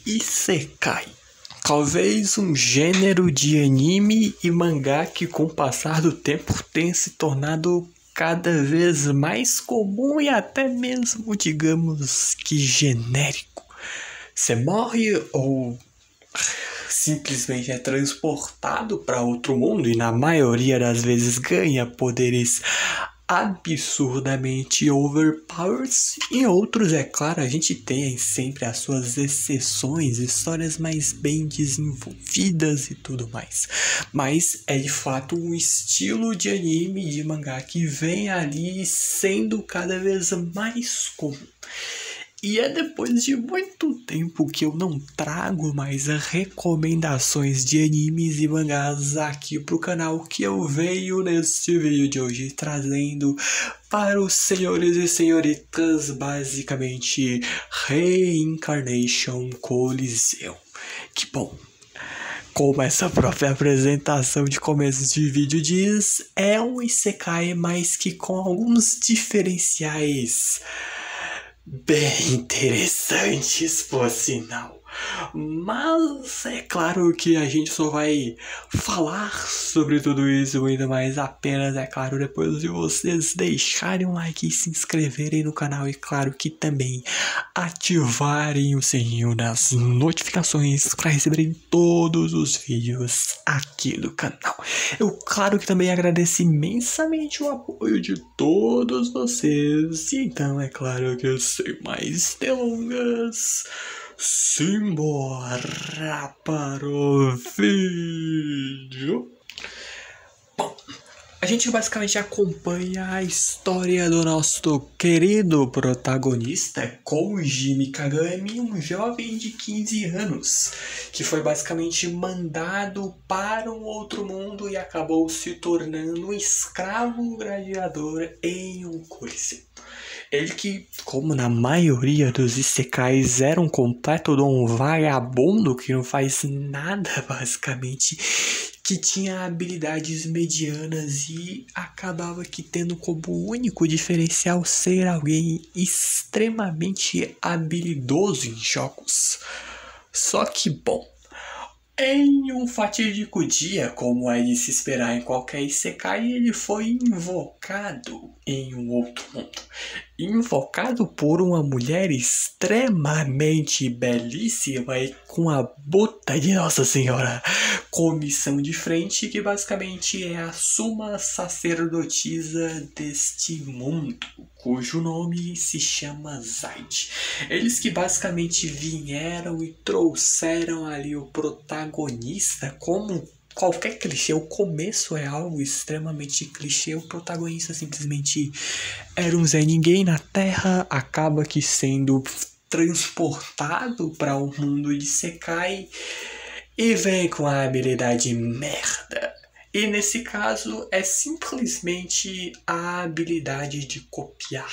Isekai. Talvez um gênero de anime e mangá que com o passar do tempo tem se tornado cada vez mais comum e até mesmo, digamos que genérico. Você morre ou simplesmente é transportado para outro mundo e na maioria das vezes ganha poderes absurdamente overpowered. Em outros, é claro, a gente tem sempre as suas exceções, histórias mais bem desenvolvidas e tudo mais. Mas é de fato um estilo de anime e de mangá que vem ali sendo cada vez mais comum. E é depois de muito tempo que eu não trago mais recomendações de animes e mangás aqui pro canal que eu venho neste vídeo de hoje trazendo para os senhores e senhoritas basicamente Reincarnation Coliseum. Que bom! Como essa própria apresentação de começo de vídeo diz, é um Isekai, mas que com alguns diferenciais bem interessantes, por sinal. Mas é claro que a gente só vai falar sobre tudo isso ainda mais apenas, é claro, depois de vocês deixarem um like e se inscreverem no canal e claro que também ativarem o sininho das notificações para receberem todos os vídeos aqui do canal. Eu claro que também agradeço imensamente o apoio de todos vocês. E então é claro que sem mais delongas, simbora para o vídeo. Bom, a gente basicamente acompanha a história do nosso querido protagonista, Koji Mikagami, um jovem de 15 anos, que foi basicamente mandado para um outro mundo e acabou se tornando um escravo gladiador em um coliseu. Ele que, como na maioria dos isekais, era um completo de um vagabundo que não faz nada, basicamente, que tinha habilidades medianas e acabava que tendo como único diferencial ser alguém extremamente habilidoso em jogos. Só que, bom, em um fatídico dia, como é de se esperar em qualquer isekai, ele foi invocado em um outro mundo. Invocado por uma mulher extremamente belíssima e com a bota de Nossa Senhora comissão de frente, que basicamente é a suma sacerdotisa deste mundo, cujo nome se chama Zaid. Eles que basicamente vieram e trouxeram ali o protagonista como qualquer clichê. O começo é algo extremamente clichê. O protagonista simplesmente era um Zé Ninguém na Terra, acaba que sendo transportado para um mundo de Isekai e vem com a habilidade merda. E nesse caso é simplesmente a habilidade de copiar.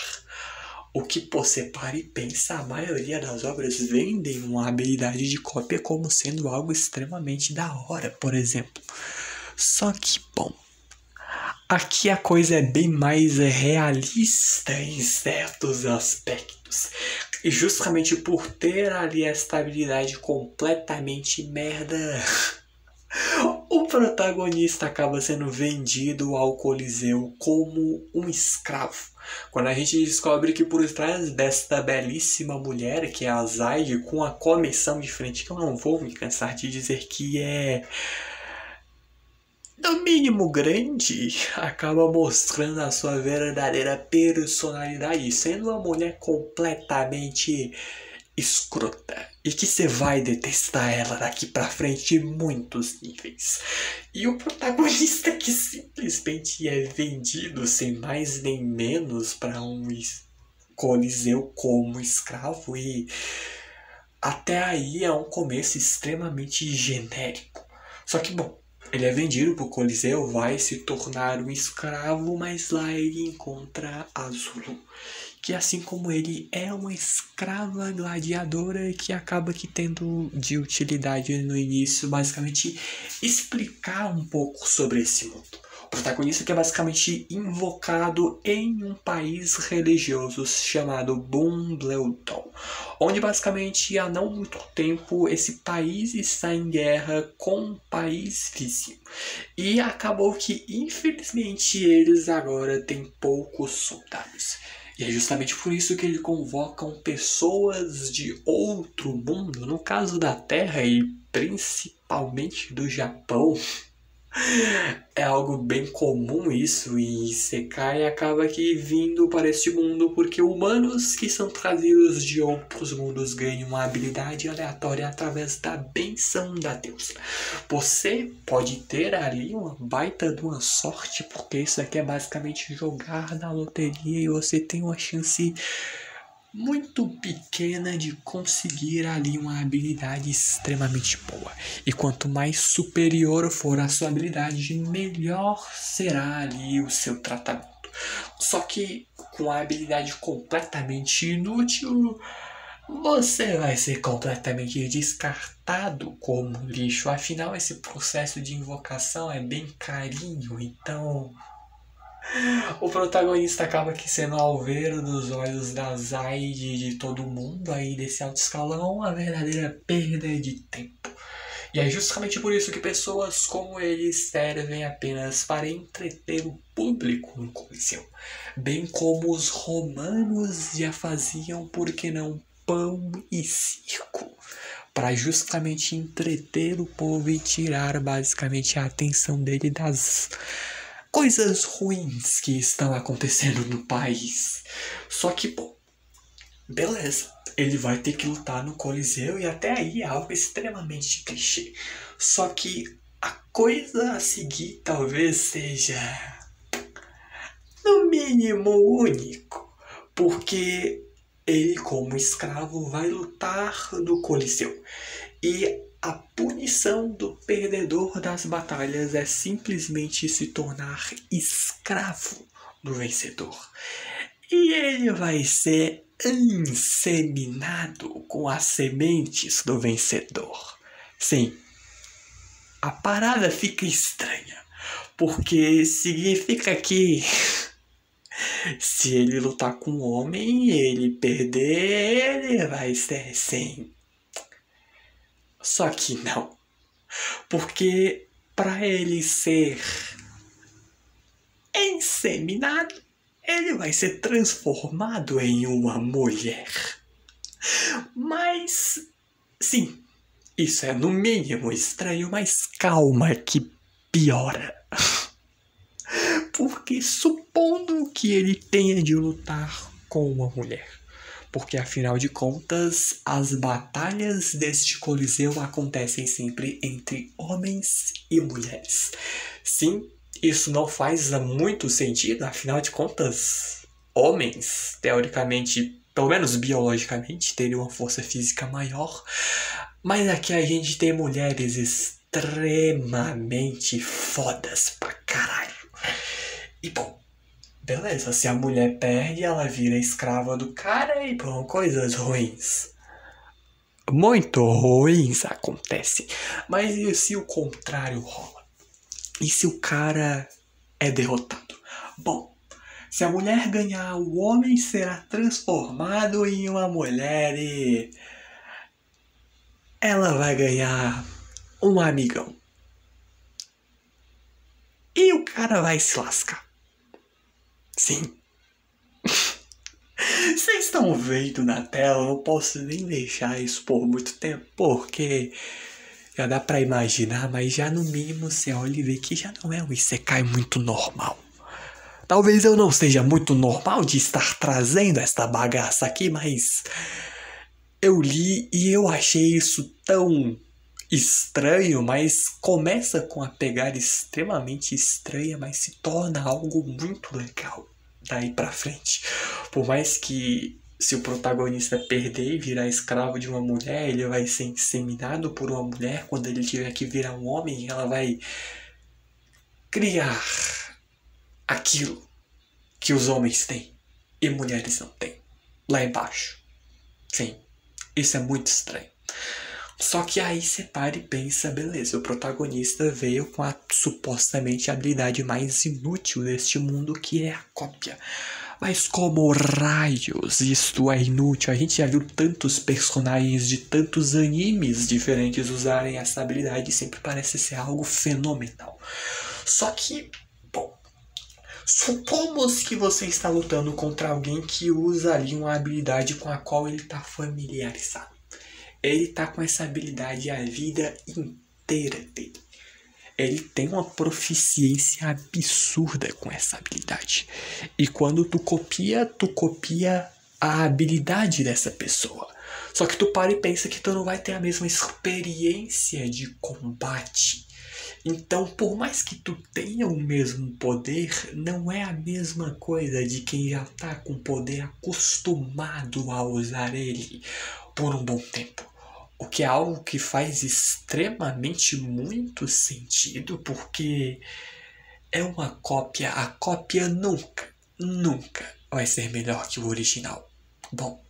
O que você para e pensa, a maioria das obras vendem uma habilidade de cópia como sendo algo extremamente da hora, por exemplo. Só que, bom, aqui a coisa é bem mais realista em certos aspectos. E justamente por ter ali esta habilidade completamente merda, o protagonista acaba sendo vendido ao Coliseu como um escravo. Quando a gente descobre que por trás desta belíssima mulher, que é a Zaid, com a comissão de frente, que eu não vou me cansar de dizer que é no mínimo grande, acaba mostrando a sua verdadeira personalidade, sendo uma mulher completamente escrota e que você vai detestar ela daqui pra frente em muitos níveis. E o protagonista que simplesmente é vendido sem mais nem menos para um coliseu como escravo, e até aí é um começo extremamente genérico. Só que bom, ele é vendido pro Coliseu, vai se tornar um escravo, mas lá ele encontra a Zulu, que assim como ele é uma escrava gladiadora que acaba que tendo de utilidade no início basicamente explicar um pouco sobre esse mundo. O protagonista que é basicamente invocado em um país religioso chamado Bumbleton, onde basicamente há não muito tempo esse país está em guerra com um país vizinho. E acabou que, infelizmente, eles agora têm poucos soldados. E é justamente por isso que eles convocam pessoas de outro mundo, no caso da Terra e principalmente do Japão. É algo bem comum isso, e Isekai acaba que vindo para este mundo porque humanos que são trazidos de outros mundos ganham uma habilidade aleatória através da benção da deusa. Você pode ter ali uma baita de uma sorte, porque isso aqui é basicamente jogar na loteria e você tem uma chance muito pequena de conseguir ali uma habilidade extremamente boa. E quanto mais superior for a sua habilidade, melhor será ali o seu tratamento. Só que com a habilidade completamente inútil, você vai ser completamente descartado como lixo. Afinal, esse processo de invocação é bem carinho, então o protagonista acaba que sendo alveiro dos olhos da Zaide de todo mundo aí desse alto escalão, a verdadeira perda de tempo. E é justamente por isso que pessoas como ele servem apenas para entreter o público no Coliseu. Bem como os romanos já faziam, por que não, pão e circo. Para justamente entreter o povo e tirar basicamente a atenção dele das coisas ruins que estão acontecendo no país. Só que, pô, beleza, ele vai ter que lutar no Coliseu e até aí é algo extremamente clichê. Só que a coisa a seguir talvez seja, no mínimo, único. Porque ele, como escravo, vai lutar no Coliseu. E a punição do perdedor das batalhas é simplesmente se tornar escravo do vencedor. E ele vai ser inseminado com as sementes do vencedor. Sim, a parada fica estranha, porque significa que se ele lutar com um homem e ele perder, ele vai ser sem. Só que não. Porque para ele ser inseminado, ele vai ser transformado em uma mulher. Mas, sim, isso é no mínimo estranho, mas calma que piora. Porque supondo que ele tenha de lutar com uma mulher. Porque afinal de contas, as batalhas deste Coliseu acontecem sempre entre homens e mulheres. Sim, isso não faz muito sentido, afinal de contas, homens, teoricamente, pelo menos biologicamente, teriam uma força física maior. Mas aqui a gente tem mulheres extremamente fodas pra caralho. E bom, beleza, se a mulher perde, ela vira escrava do cara e bom, coisas ruins. Muito ruins acontecem. Mas e se o contrário rola? E se o cara é derrotado? Bom, se a mulher ganhar, o homem será transformado em uma mulher e ela vai ganhar um amigão. E o cara vai se lascar. Sim. Vocês estão vendo na tela, eu não posso nem deixar isso por muito tempo, porque já dá pra imaginar, mas já no mínimo você olha e vê que já não é um Isekai muito normal. Talvez eu não seja muito normal de estar trazendo esta bagaça aqui, mas eu li e eu achei isso tão estranho, mas começa com a pegada extremamente estranha, mas se torna algo muito legal daí pra frente. Por mais que se o protagonista perder e virar escravo de uma mulher, ele vai ser inseminado por uma mulher. Quando ele tiver que virar um homem, ela vai criar aquilo que os homens têm e mulheres não têm lá embaixo. Sim, isso é muito estranho. Só que aí você para e pensa, beleza, o protagonista veio com a supostamente habilidade mais inútil deste mundo, que é a cópia. Mas como raios isto é inútil? A gente já viu tantos personagens de tantos animes diferentes usarem essa habilidade e sempre parece ser algo fenomenal. Só que, bom, supomos que você está lutando contra alguém que usa ali uma habilidade com a qual ele está familiarizado. Ele tá com essa habilidade a vida inteira dele. Ele tem uma proficiência absurda com essa habilidade. E quando tu copia a habilidade dessa pessoa. Só que tu para e pensa que tu não vai ter a mesma experiência de combate. Então, por mais que tu tenha o mesmo poder, não é a mesma coisa de quem já tá com o poder acostumado a usar ele por um bom tempo. O que é algo que faz extremamente muito sentido, porque é uma cópia. A cópia nunca vai ser melhor que o original. Bom,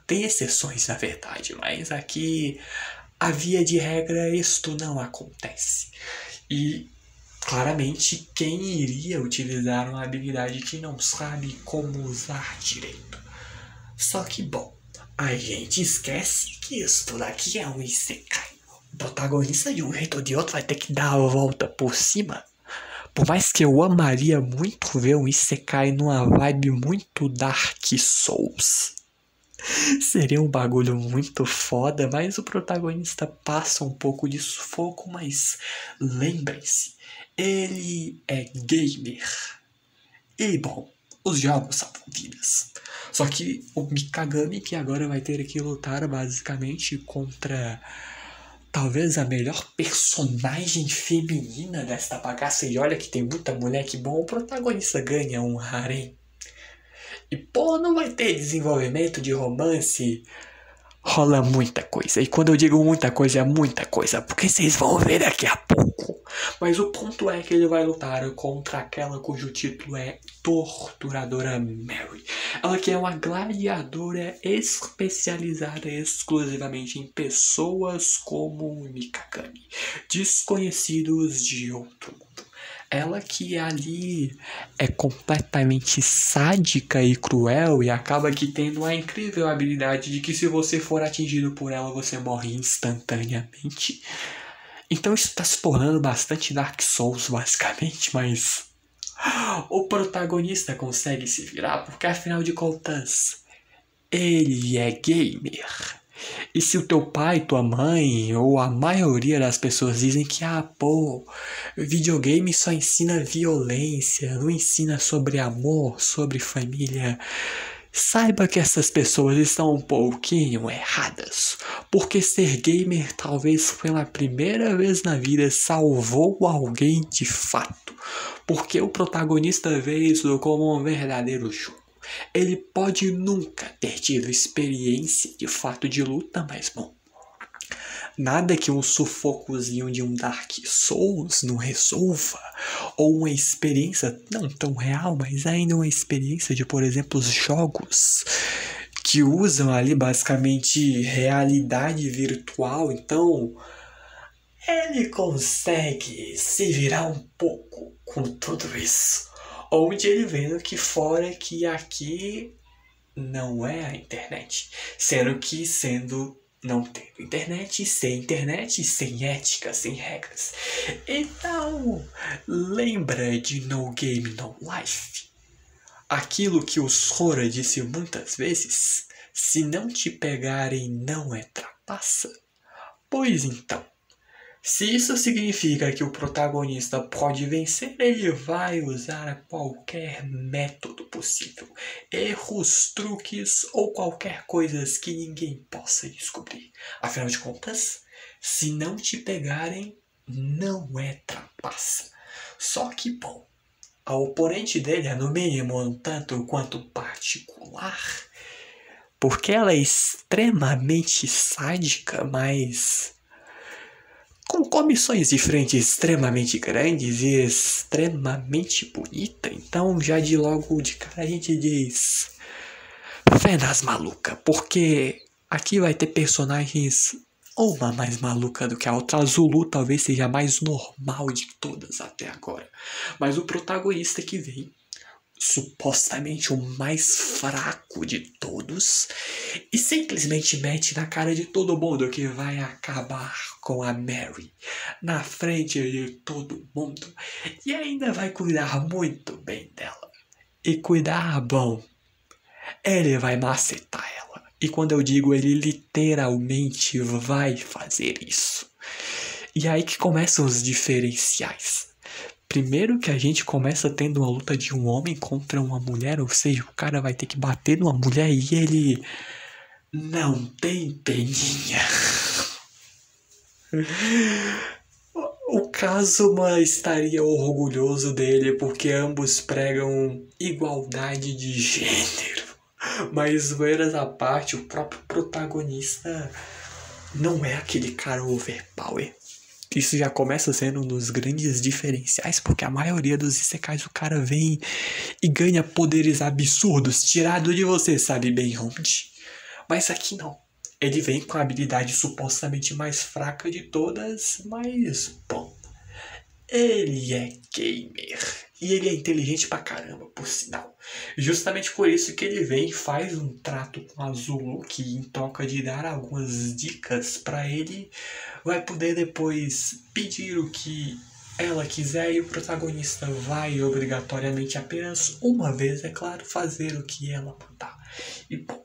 tem exceções na verdade, mas aqui, a via de regra, isto não acontece. E claramente, quem iria utilizar uma habilidade que não sabe como usar direito? Só que, bom, a gente esquece que isso daqui é um isekai. O protagonista, de um jeito ou de outro, vai ter que dar a volta por cima. Por mais que eu amaria muito ver um isekai numa vibe muito Dark Souls. Seria um bagulho muito foda, mas o protagonista passa um pouco de sufoco, mas lembrem-se, ele é gamer. E bom, os jogos salvam vidas. Só que o Mikagami, que agora vai ter que lutar basicamente contra talvez a melhor personagem feminina desta bagaça. E olha que tem muita mulher que bom, o protagonista ganha um harém. E pô, não vai ter desenvolvimento de romance. Rola muita coisa. E quando eu digo muita coisa, é muita coisa. Porque vocês vão ver daqui a pouco. Mas o ponto é que ele vai lutar contra aquela cujo título é Torturadora Mary. Ela que é uma gladiadora especializada exclusivamente em pessoas como Mikagami, desconhecidos de outro mundo. Ela que ali é completamente sádica e cruel e acaba que tendo a incrível habilidade de que se você for atingido por ela, você morre instantaneamente. Então isso está se tornando bastante Dark Souls, basicamente, mas o protagonista consegue se virar porque, afinal de contas, ele é gamer. E se o teu pai, tua mãe ou a maioria das pessoas dizem que videogame só ensina violência, não ensina sobre amor, sobre família, saiba que essas pessoas estão um pouquinho erradas, porque ser gamer talvez pela primeira vez na vida salvou alguém de fato, porque o protagonista vê isso como um verdadeiro jogo. Ele pode nunca ter tido experiência de fato de luta, mas bom, nada que um sufocozinho de um Dark Souls não resolva, ou uma experiência não tão real, mas ainda uma experiência de, por exemplo, os jogos que usam ali basicamente realidade virtual. Então ele consegue se virar um pouco com tudo isso. Onde ele vendo que fora que aqui não é a internet. Sendo que não tendo internet, sem ética, sem regras. Então, lembra de No Game, No Life? Aquilo que o Sora disse muitas vezes, se não te pegarem, não é trapaça. Pois então, se isso significa que o protagonista pode vencer, ele vai usar qualquer método possível. Erros, truques ou qualquer coisa que ninguém possa descobrir. Afinal de contas, se não te pegarem, não é trapaça. Só que, bom, a oponente dele é no mínimo um tanto quanto particular, porque ela é extremamente sádica, mas com comissões de frente extremamente grandes e extremamente bonita. Então já de logo de cara a gente diz fé nas malucas, porque aqui vai ter personagens uma mais maluca do que a outra. A Zulu talvez seja a mais normal de todas até agora. Mas o protagonista que vem, supostamente o mais fraco de todos, e simplesmente mete na cara de todo mundo que vai acabar com a Mary na frente de todo mundo e ainda vai cuidar muito bem dela. E cuidar bom, ele vai macetar ela. E quando eu digo ele literalmente vai fazer isso. E aí que começam os diferenciais. Primeiro que a gente começa tendo uma luta de um homem contra uma mulher, ou seja, o cara vai ter que bater numa mulher e ele não tem peninha. O Kazuma estaria orgulhoso dele porque ambos pregam igualdade de gênero. Mas zoeiras à parte, o próprio protagonista não é aquele cara overpower. Isso já começa sendo um dos grandes diferenciais, porque a maioria dos isekais o cara vem e ganha poderes absurdos, tirado de você, sabe bem onde. Mas aqui não. Ele vem com a habilidade supostamente mais fraca de todas, mas, bom, ele é gamer. E ele é inteligente pra caramba, por sinal. Justamente por isso que ele vem e faz um trato com a Zulu, que em troca de dar algumas dicas pra ele, vai poder depois pedir o que ela quiser e o protagonista vai obrigatoriamente apenas uma vez, é claro, fazer o que ela mandar. E bom,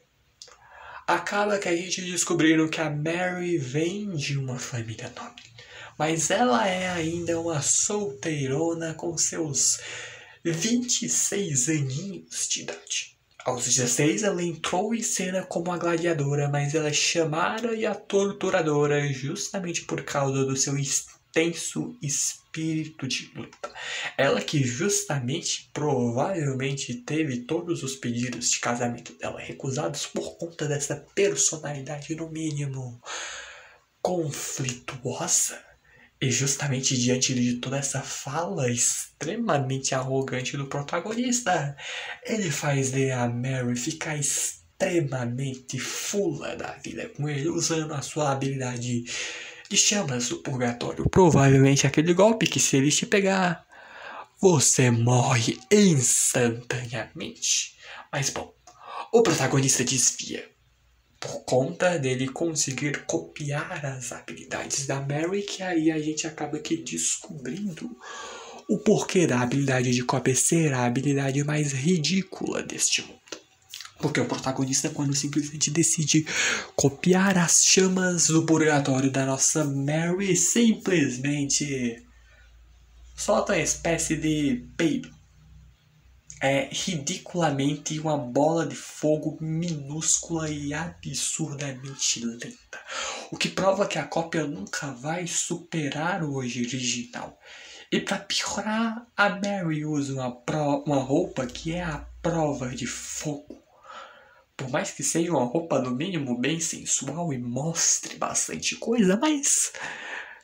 acaba que a gente descobrindo que a Mary vem de uma família nobre. Mas ela é ainda uma solteirona com seus 26 aninhos de idade. Aos 16 ela entrou em cena como a gladiadora, mas ela é chamada e a torturadora justamente por causa do seu intenso espírito de luta. Ela que justamente, provavelmente, teve todos os pedidos de casamento dela recusados por conta dessa personalidade, no mínimo, conflituosa. E justamente diante de toda essa fala extremamente arrogante do protagonista, ele faz a Mary ficar extremamente fula da vida com ele, usando a sua habilidade de chamas do purgatório. Provavelmente aquele golpe que, se ele te pegar, você morre instantaneamente. Mas bom, o protagonista desvia. Por conta dele conseguir copiar as habilidades da Mary, que aí a gente acaba aqui descobrindo o porquê da habilidade de cópia ser a habilidade mais ridícula deste mundo. Porque o protagonista, quando simplesmente decide copiar as chamas do purgatório da nossa Mary, simplesmente solta uma espécie de peido. É ridiculamente uma bola de fogo minúscula e absurdamente lenta. O que prova que a cópia nunca vai superar o original. E para piorar, a Mary usa uma roupa que é a prova de fogo. Por mais que seja uma roupa no mínimo bem sensual e mostre bastante coisa, mas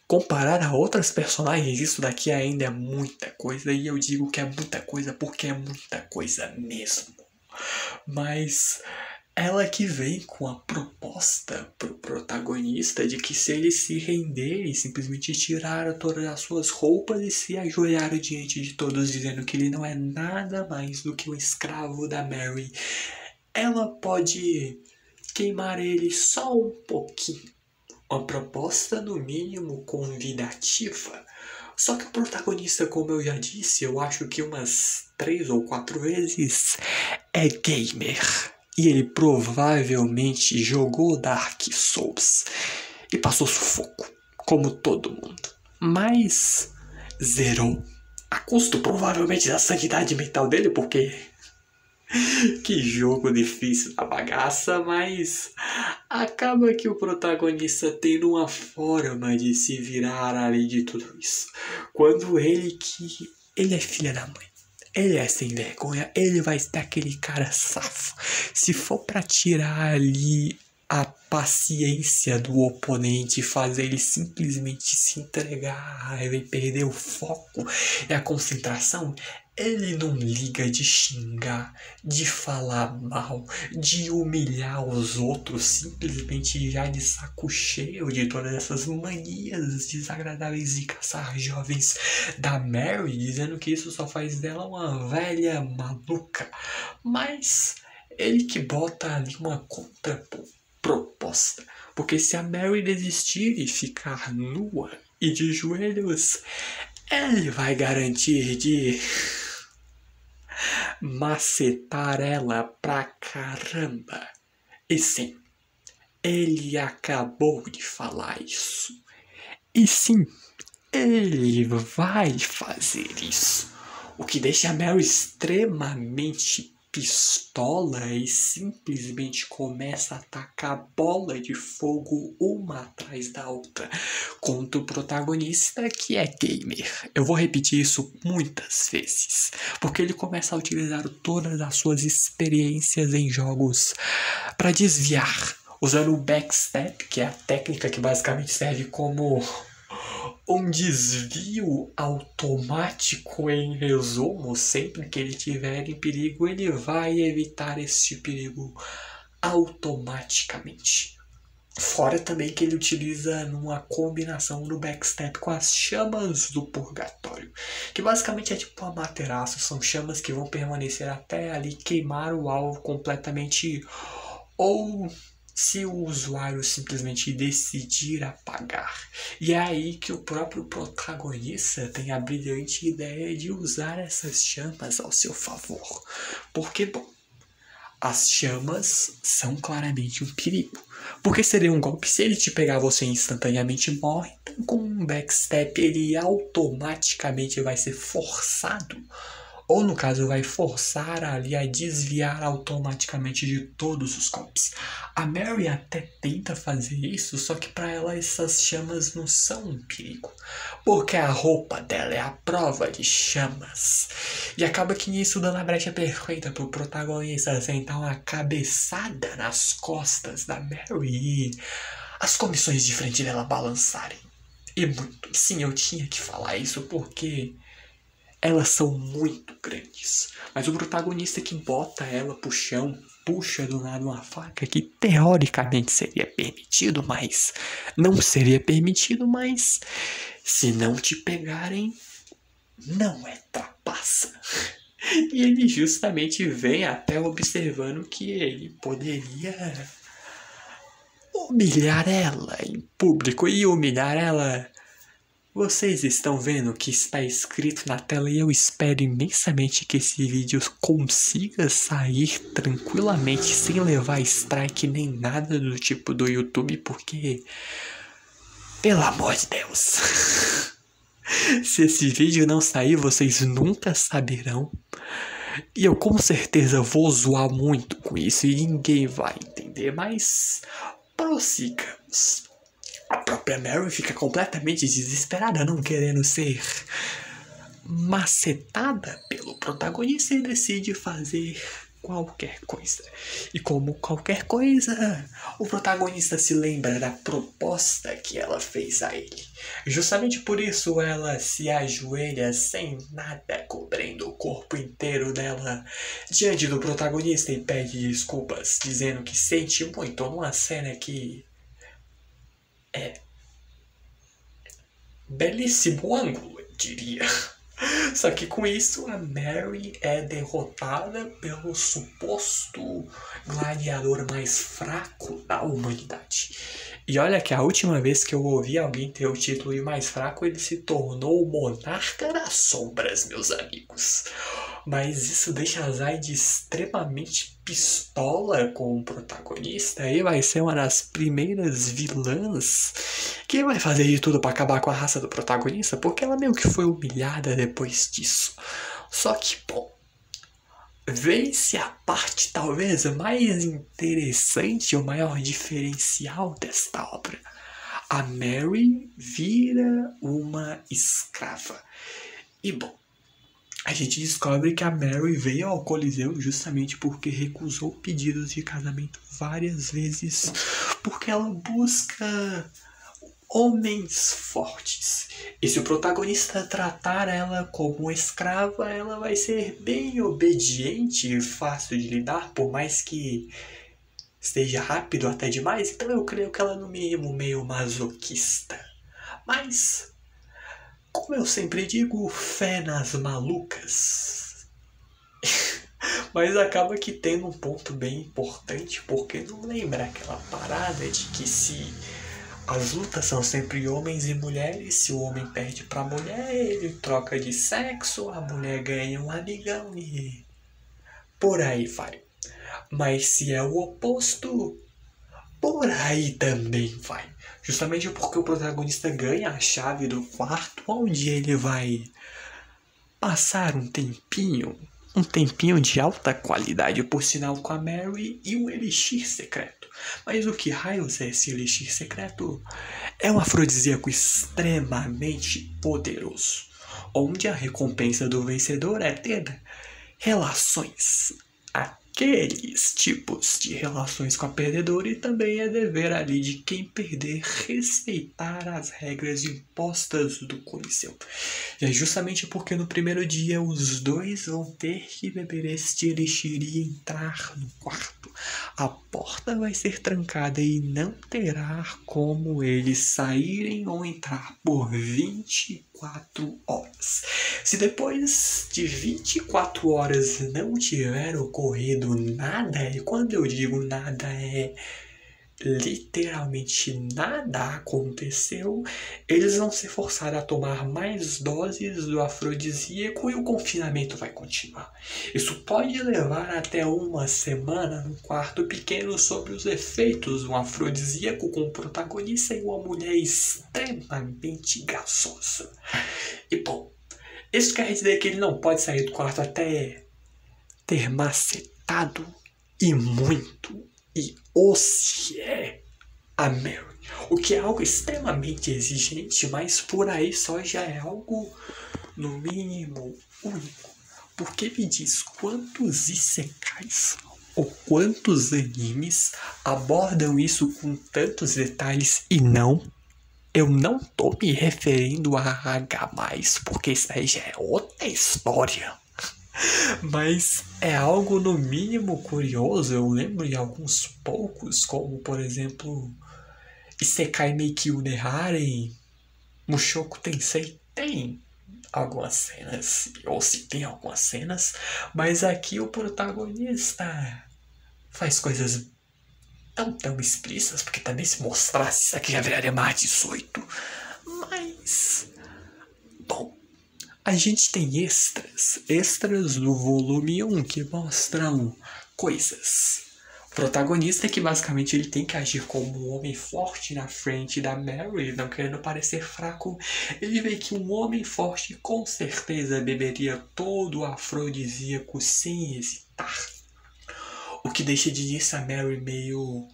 comparar a outras personagens, isso daqui ainda é muita coisa. E eu digo que é muita coisa porque é muita coisa mesmo. Mas ela que vem com a proposta pro protagonista de que, se ele se render e simplesmente tirar todas as suas roupas e se ajoelhar diante de todos, dizendo que ele não é nada mais do que um escravo da Mary, ela pode queimar ele só um pouquinho. Uma proposta, no mínimo, convidativa. Só que o protagonista, como eu já disse, eu acho que umas 3 ou 4 vezes, é gamer. E ele provavelmente jogou Dark Souls e passou sufoco, como todo mundo. Mas zerou. A custo provavelmente da sanidade mental dele, porque que jogo difícil da bagaça, mas acaba que o protagonista tem uma forma de se virar ali de tudo isso. Quando ele é filha da mãe, ele é sem vergonha, ele vai ser aquele cara safo. Se for pra tirar ali a paciência do oponente, fazer ele simplesmente se entregar à raiva e perder o foco e a concentração, Ele não liga de xingar, de falar mal, de humilhar os outros, simplesmente já de saco cheio de todas essas manias desagradáveis de caçar jovens da Mary, dizendo que isso só faz dela uma velha maluca. Mas ele que bota ali uma contraproposta, porque se a Mary desistir e ficar nua e de joelhos, ele vai garantir de macetar ela pra caramba. E sim, ele acabou de falar isso. E sim, ele vai fazer isso. O que deixa a Mary extremamente pistola e simplesmente começa a atacar bola de fogo uma atrás da outra contra o protagonista, que é gamer. Eu vou repetir isso muitas vezes, porque ele começa a utilizar todas as suas experiências em jogos para desviar, usando o backstep, que é a técnica que basicamente serve como um desvio automático. Em resumo, sempre que ele estiver em perigo, ele vai evitar esse perigo automaticamente. Fora também que ele utiliza numa combinação do backstep com as chamas do purgatório, que basicamente é tipo amaterasu, são chamas que vão permanecer até ali queimar o alvo completamente, ou se o usuário simplesmente decidir apagar. E é aí que o próprio protagonista tem a brilhante ideia de usar essas chamas ao seu favor. Porque, bom, as chamas são claramente um perigo. Porque seria um golpe, se ele te pegar, você instantaneamente morre. Então, com um backstep, ele automaticamente vai ser forçado, ou no caso vai forçar ali a desviar automaticamente de todos os golpes. A Mary até tenta fazer isso, só que para ela essas chamas não são um perigo, porque a roupa dela é a prova de chamas. E acaba que nisso dando a brecha perfeita pro protagonista sentar uma cabeçada nas costas da Mary e as comissões de frente dela balançarem. E muito, sim, eu tinha que falar isso porque elas são muito grandes. Mas o protagonista que bota ela pro chão, puxa do nada uma faca que teoricamente seria permitido, mas não seria permitido, mas se não te pegarem, não é trapaça. E ele justamente vem até observando que ele poderia humilhar ela em público. E humilhar ela, vocês estão vendo o que está escrito na tela, e eu espero imensamente que esse vídeo consiga sair tranquilamente, sem levar strike nem nada do tipo do YouTube, porque, pelo amor de Deus, se esse vídeo não sair, vocês nunca saberão. E eu com certeza vou zoar muito com isso e ninguém vai entender, mas prossigamos. A própria Mary fica completamente desesperada, não querendo ser macetada pelo protagonista, e decide fazer qualquer coisa. E como qualquer coisa, o protagonista se lembra da proposta que ela fez a ele. Justamente por isso ela se ajoelha sem nada, cobrindo o corpo inteiro dela diante do protagonista, e pede desculpas, dizendo que sente muito numa cena que é belíssimo ângulo, eu diria. Só que com isso a Mary é derrotada pelo suposto gladiador mais fraco da humanidade. E olha que a última vez que eu ouvi alguém ter o título de mais fraco, ele se tornou o Monarca das Sombras, meus amigos. Mas isso deixa a Zaid extremamente pistola com o protagonista, e vai ser uma das primeiras vilãs que vai fazer de tudo para acabar com a raça do protagonista, porque ela meio que foi humilhada depois disso. Só que, bom, vê-se a parte talvez mais interessante, o maior diferencial desta obra. A Mary vira uma escrava. E, bom, a gente descobre que a Mary veio ao Coliseu justamente porque recusou pedidos de casamento várias vezes, porque ela busca homens fortes. E se o protagonista tratar ela como escrava, ela vai ser bem obediente e fácil de lidar, por mais que esteja rápido até demais. Então eu creio que ela é no mínimo meio masoquista. Mas, como eu sempre digo, fé nas malucas. Mas acaba que tendo um ponto bem importante, porque não lembra aquela parada de que se as lutas são sempre homens e mulheres, se o homem perde pra mulher, ele troca de sexo, a mulher ganha um amigão e por aí vai. Mas se é o oposto, por aí também vai. Justamente porque o protagonista ganha a chave do quarto, onde ele vai passar um tempinho de alta qualidade, por sinal, com a Mary e um elixir secreto. Mas o que raios é esse elixir secreto? É um afrodisíaco extremamente poderoso, onde a recompensa do vencedor é ter relações. Aqueles tipos de relações com a perdedora, e também é dever ali de quem perder respeitar as regras impostas do Coliseu. E é justamente porque no primeiro dia os dois vão ter que beber este elixir e entrar no quarto. A porta vai ser trancada e não terá como eles saírem ou entrar por 24 horas. Se depois de 24 horas não tiver ocorrido nada, e quando eu digo nada é literalmente nada aconteceu, eles vão ser forçados a tomar mais doses do afrodisíaco e o confinamento vai continuar. Isso pode levar até uma semana no quarto pequeno sob os efeitos do afrodisíaco, com o protagonista e uma mulher extremamente gasosa. E bom, isso quer dizer que ele não pode sair do quarto até ter macetado e muito, e se é a Mary. O que é algo extremamente exigente, mas por aí só já é algo, no mínimo, único. Porque me diz quantos isekais ou quantos animes abordam isso com tantos detalhes e não... Eu não tô me referindo a H+, porque isso aí já é outra história. Mas é algo no mínimo curioso. Eu lembro de alguns poucos, como por exemplo Isekai Meikyu ne Haren, Mushoku Tensei tem algumas cenas, ou se tem algumas cenas, mas aqui o protagonista faz coisas não tão explícitas, porque também se mostrasse isso aqui já viraria mais 18. Mas, bom, a gente tem extras do volume 1 que mostram coisas. O protagonista que basicamente ele tem que agir como um homem forte na frente da Mary, não querendo parecer fraco. Ele vê que um homem forte com certeza beberia todo o afrodisíaco sem hesitar. O que deixa de início a Mary meio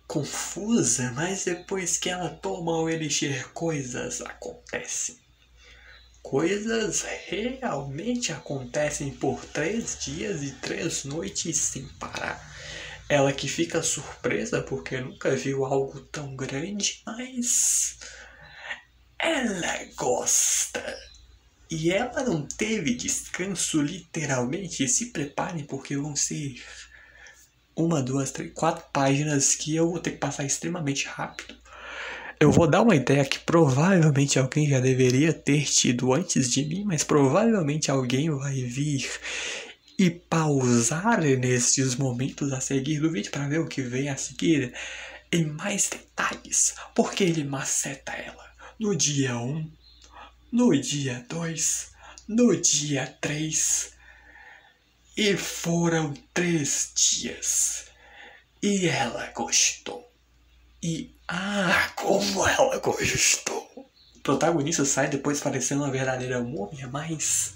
confusa, mas depois que ela toma o elixir, coisas acontecem. Coisas realmente acontecem por 3 dias e 3 noites sem parar. Ela que fica surpresa porque nunca viu algo tão grande, mas ela gosta. E ela não teve descanso literalmente. Se preparem porque vão ser 1, 2, 3, 4 páginas que eu vou ter que passar extremamente rápido. Eu vou dar uma ideia que provavelmente alguém já deveria ter tido antes de mim, mas provavelmente alguém vai vir e pausar nesses momentos a seguir do vídeo para ver o que vem a seguir em mais detalhes, porque ele maceta ela no dia 1, no dia 2, no dia 3, e foram 3 dias, e ela gostou. E, como ela gostou. O protagonista sai depois parecendo uma verdadeira múmia, mas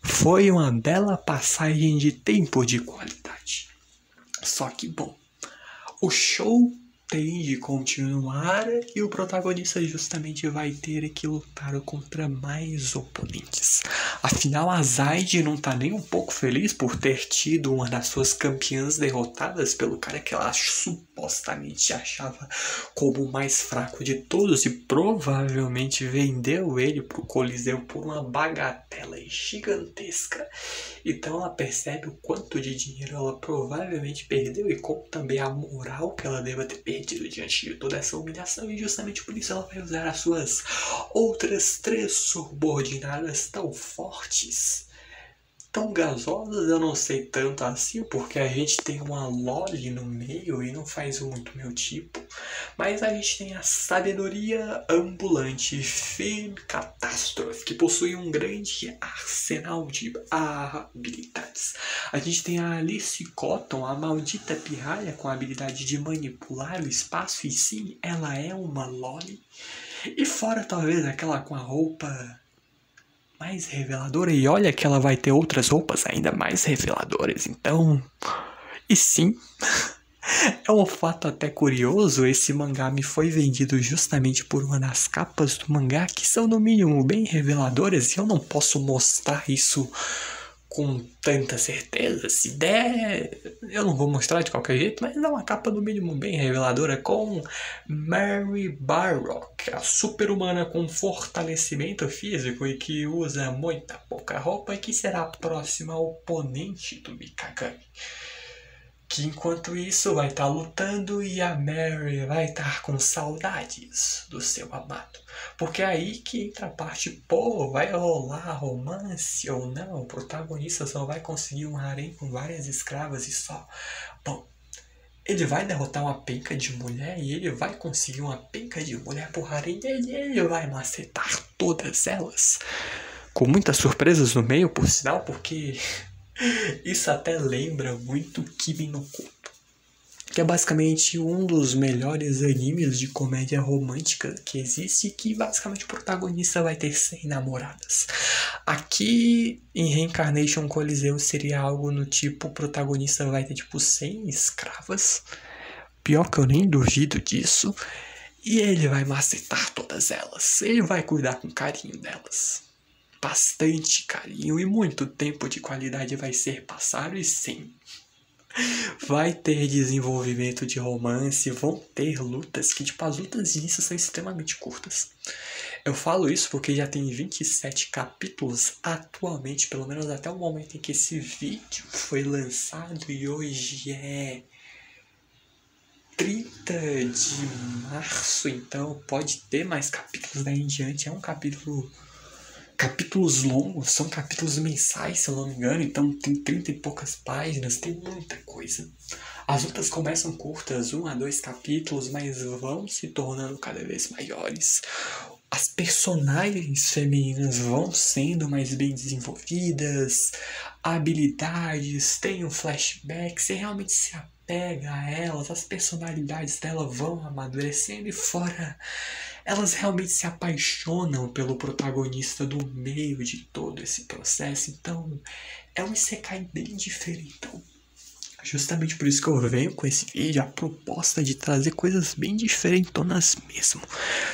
foi uma bela passagem de tempo de qualidade. Só que, bom, o show tem de continuar e o protagonista justamente vai ter que lutar contra mais oponentes. Afinal, a Zaid não tá nem um pouco feliz por ter tido uma das suas campeãs derrotadas pelo cara que ela supostamente achava como o mais fraco de todos e provavelmente vendeu ele pro Coliseu por uma bagatela gigantesca. Então ela percebe o quanto de dinheiro ela provavelmente perdeu e como também a moral que ela deva ter perdido diante de toda essa humilhação, e justamente por isso ela vai usar as suas outras 3 subordinadas tão fortes, tão gasosas. Eu não sei tanto assim, porque a gente tem uma Loli no meio e não faz muito meu tipo. Mas a gente tem a Sabedoria Ambulante Femme Catástrofe, que possui um grande arsenal de habilidades. A gente tem a Alice Cotton, a maldita pirralha, com a habilidade de manipular o espaço, e sim, ela é uma Loli. E fora talvez aquela com a roupa mais reveladora, e olha que ela vai ter outras roupas ainda mais reveladoras, então... E sim, é um fato até curioso, esse mangá me foi vendido justamente por uma das capas do mangá, que são no mínimo bem reveladoras, e eu não posso mostrar isso com tanta certeza. Se der, eu não vou mostrar de qualquer jeito, mas é uma capa no mínimo bem reveladora com Mary Barrock, a super-humana com fortalecimento físico e que usa muita pouca roupa, e que será a próxima oponente do Mikagami. Que enquanto isso vai estar lutando e a Mary vai estar com saudades do seu amado. Porque é aí que entra a parte, pô, vai rolar romance ou não? O protagonista só vai conseguir um harém com várias escravas e só. Bom, ele vai derrotar uma penca de mulher e ele vai conseguir uma penca de mulher por harém dele e ele vai macetar todas elas. Com muitas surpresas no meio, por sinal, porque... isso até lembra muito Kimi no Koto, que é basicamente um dos melhores animes de comédia romântica que existe, que basicamente o protagonista vai ter 100 namoradas. Aqui em Reincarnation Coliseu seria algo no tipo, o protagonista vai ter tipo 100 escravas, pior que eu nem duvido disso, e ele vai macetar todas elas, ele vai cuidar com carinho delas. Bastante carinho e muito tempo de qualidade vai ser passado, e sim, vai ter desenvolvimento de romance, vão ter lutas que, tipo, as lutas de início são extremamente curtas. Eu falo isso porque já tem 27 capítulos atualmente, pelo menos até o momento em que esse vídeo foi lançado, e hoje é 30 de março, então pode ter mais capítulos daí em diante. É um capítulos longos, são capítulos mensais, se eu não me engano, então tem 30 e poucas páginas, tem muita coisa. As lutas começam curtas, 1 a 2 capítulos, mas vão se tornando cada vez maiores. As personagens femininas vão sendo mais bem desenvolvidas, habilidades, tem um flashback, você realmente se apega a elas, as personalidades dela vão amadurecendo, e fora... elas realmente se apaixonam pelo protagonista no meio de todo esse processo. Então, é um isekai bem diferentão. Justamente por isso que eu venho com esse vídeo, a proposta de trazer coisas bem diferentonas mesmo.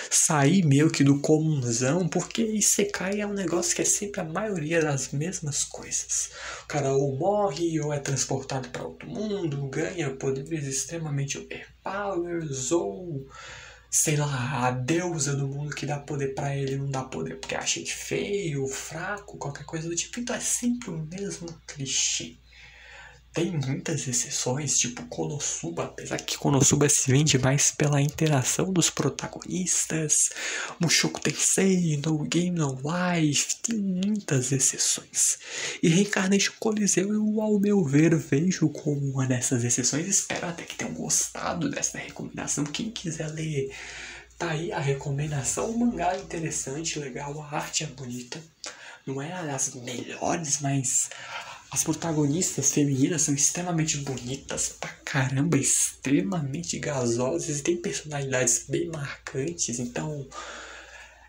Sair meio que do comunzão, porque isekai é um negócio que é sempre a maioria das mesmas coisas. O cara ou morre, ou é transportado para outro mundo, ganha poderes extremamente overpowers, ou... sei lá, a deusa do mundo que dá poder pra ele não dá poder porque acha ele feio, fraco, qualquer coisa do tipo. Então é sempre o mesmo clichê. Tem muitas exceções, tipo Konosuba, apesar que Konosuba se vende mais pela interação dos protagonistas. Mushoku Tensei, No Game No Life, tem muitas exceções. E Reincarnation Coliseu eu, ao meu ver, vejo como uma dessas exceções. Espero até que tenham gostado dessa recomendação. Quem quiser ler, tá aí a recomendação. O mangá é interessante, legal, a arte é bonita. Não é das melhores, mas... as protagonistas femininas são extremamente bonitas pra caramba, extremamente gasosas e tem personalidades bem marcantes, então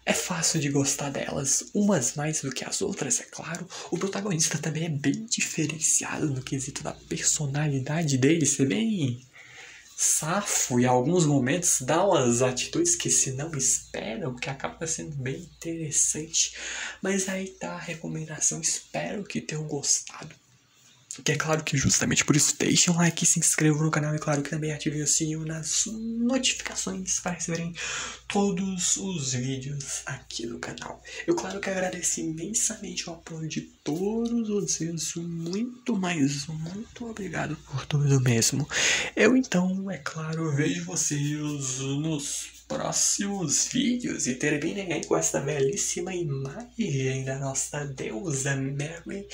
é fácil de gostar delas, umas mais do que as outras, é claro. O protagonista também é bem diferenciado no quesito da personalidade dele, ser bem safo e em alguns momentos dá umas atitudes que se não esperam, que acaba sendo bem interessante. Mas aí tá a recomendação, espero que tenham gostado. Que é claro que justamente por isso deixem um like, se inscrevam no canal e claro que também ativem o sininho nas notificações para receberem todos os vídeos aqui do canal. Eu claro que agradeço imensamente o apoio de todos vocês, muito obrigado por tudo mesmo. Eu então, é claro, vejo vocês nos próximos vídeos e terminem aí com essa belíssima imagem da nossa deusa Mary.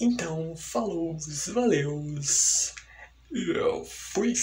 Então, falou, valeus, eu fui.